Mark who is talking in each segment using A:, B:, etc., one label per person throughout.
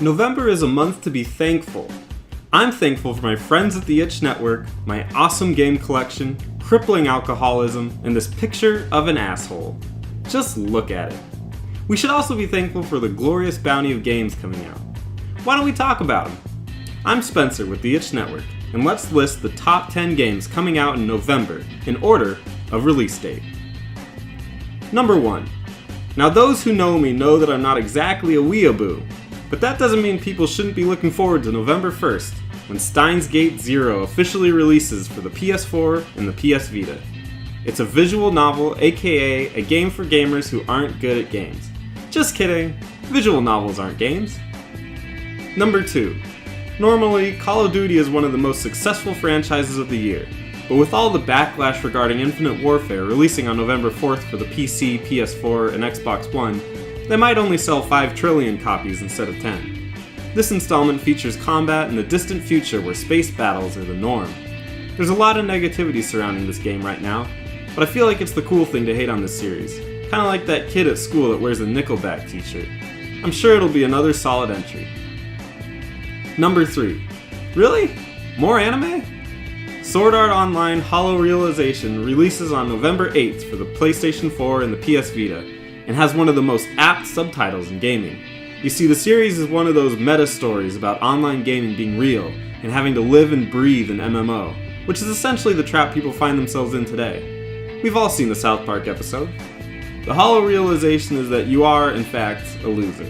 A: November is a month to be thankful. I'm thankful for my friends at the Itch Network, my awesome game collection, crippling alcoholism, and this picture of an asshole. Just look at it. We should also be thankful for the glorious bounty of games coming out. Why don't we talk about them? I'm Spencer with the Itch Network, and let's list the top 10 games coming out in November in order of release date. Number 1. Now those who know me know that I'm not exactly a weeaboo, but that doesn't mean people shouldn't be looking forward to November 1st, when Steins Gate Zero officially releases for the PS4 and the PS Vita. It's a visual novel, aka a game for gamers who aren't good at games. Just kidding, visual novels aren't games. Number 2. Normally, Call of Duty is one of the most successful franchises of the year, but with all the backlash regarding Infinite Warfare releasing on November 4th for the PC, PS4, and Xbox One, they might only sell 5 trillion copies instead of 10. This installment features combat in a distant future where space battles are the norm. There's a lot of negativity surrounding this game right now, but I feel like it's the cool thing to hate on this series. Kinda like that kid at school that wears a Nickelback t-shirt. I'm sure it'll be another solid entry. Number 3. Really? More anime? Sword Art Online Hollow Realization releases on November 8th for the PlayStation 4 and the PS Vita, and has one of the most apt subtitles in gaming. You see, the series is one of those meta stories about online gaming being real and having to live and breathe in MMO, which is essentially the trap people find themselves in today. We've all seen the South Park episode. The hollow realization is that you are, in fact, a loser.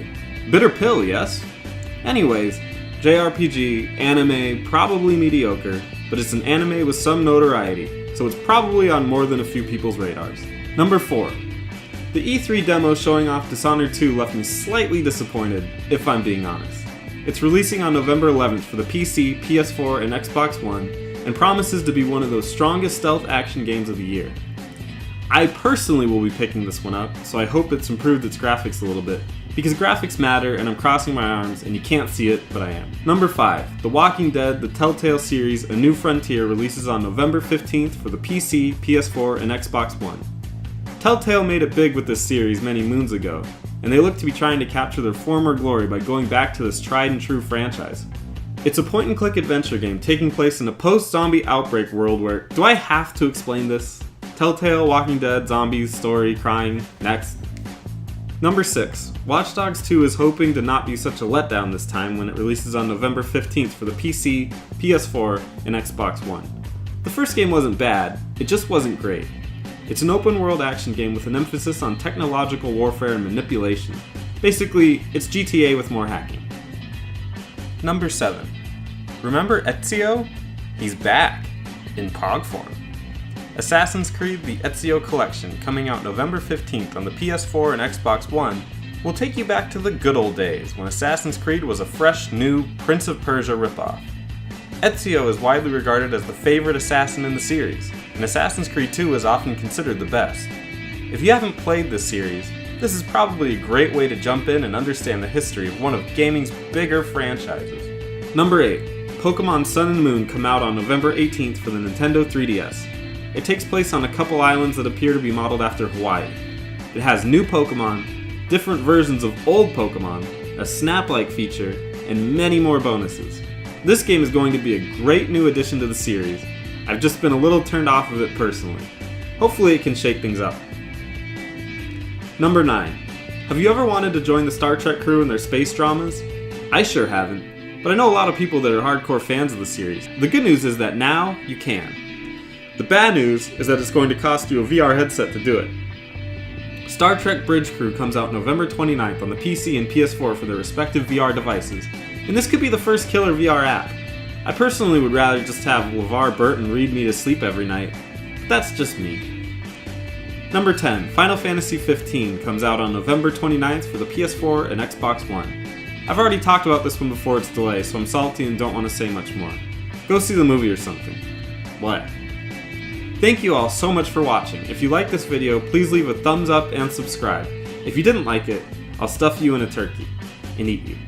A: Bitter pill, yes? Anyways, JRPG, anime, probably mediocre, but it's an anime with some notoriety, so it's probably on more than a few people's radars. Number 4. The E3 demo showing off Dishonored 2 left me slightly disappointed, if I'm being honest. It's releasing on November 11th for the PC, PS4, and Xbox One, and promises to be one of those strongest stealth action games of the year. I personally will be picking this one up, so I hope it's improved its graphics a little bit, because graphics matter and I'm crossing my arms and you can't see it, but I am. Number 5. The Walking Dead, the Telltale series, A New Frontier releases on November 15th for the PC, PS4, and Xbox One. Telltale made it big with this series many moons ago, and they look to be trying to capture their former glory by going back to this tried and true franchise. It's a point-and-click adventure game taking place in a post-zombie outbreak world where... Do I have to explain this? Telltale, Walking Dead, zombies, story, crying, next. Number 6. Watch Dogs 2 is hoping to not be such a letdown this time when it releases on November 15th for the PC, PS4, and Xbox One. The first game wasn't bad, it just wasn't great. It's an open-world action game with an emphasis on technological warfare and manipulation. Basically, it's GTA with more hacking. Number 7. Remember Ezio? He's back, in POG form. Assassin's Creed The Ezio Collection, coming out November 15th on the PS4 and Xbox One, will take you back to the good old days when Assassin's Creed was a fresh, new Prince of Persia ripoff. Ezio is widely regarded as the favorite assassin in the series, and Assassin's Creed 2 is often considered the best. If you haven't played this series, this is probably a great way to jump in and understand the history of one of gaming's bigger franchises. Number 8. Pokemon Sun and Moon come out on November 18th for the Nintendo 3DS. It takes place on a couple islands that appear to be modeled after Hawaii. It has new Pokemon, different versions of old Pokemon, a snap-like feature, and many more bonuses. This game is going to be a great new addition to the series. I've just been a little turned off of it personally. Hopefully it can shake things up. Number 9. Have you ever wanted to join the Star Trek crew in their space dramas? I sure haven't, but I know a lot of people that are hardcore fans of the series. The good news is that now you can. The bad news is that it's going to cost you a VR headset to do it. Star Trek Bridge Crew comes out November 29th on the PC and PS4 for their respective VR devices, and this could be the first killer VR app. I personally would rather just have LeVar Burton read me to sleep every night, but that's just me. Number 10. Final Fantasy XV comes out on November 29th for the PS4 and Xbox One. I've already talked about this one before its delay, so I'm salty and don't want to say much more. Go see the movie or something. What? Thank you all so much for watching. If you liked this video, please leave a thumbs up and subscribe. If you didn't like it, I'll stuff you in a turkey and eat you.